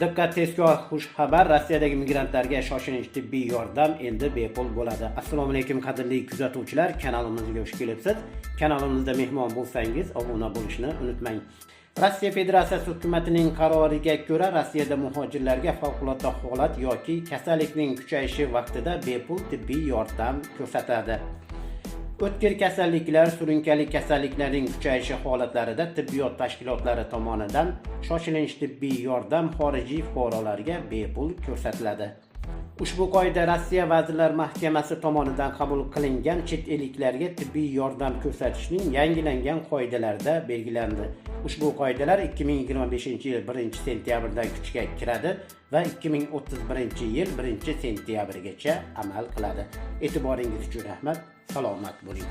Diqqat, tezkor xushxabar. Rossiyadagi migrantlarga shoshilinch tibbiy yordam endi bepul bo'ladi. Assalomu alaykum qadrli kuzatuvchilar, kanalimizga xush kelibsiz. Kanalimizda mehmon bo'lsangiz, obuna bo'lishni unutmang. Rossiya Federatsiyasi hukumatining qaroriga ko'ra, Rossiyada muhojirlarga favqulodda holat yoki kasallikning kuchayishi vaqtida bepul tibbiy yordam ko'rsatadi. O'tkir kasalliklar, surunkali kasalliklarning kuchayishi holatlarida tibbiyot tashkilotlari tomonidan shoshilinch tibbiy yordam xorijiy fuqarolarga bepul ko'rsatiladi. Ushbu qoida Rossiya Vazirlar Mahkamasi tomonidan qabul qilingan chet elliklarga tibbiy yordam ko'rsatishning yangilangan qoidalarida belgilandi. Ushbu qoidalar 2025-yil 1-sentyabrdan kuchga kiradi va 2031-yil 1-sentyabrgacha amal qiladi. E'tiboringiz uchun rahmat. Salomat bo'ling.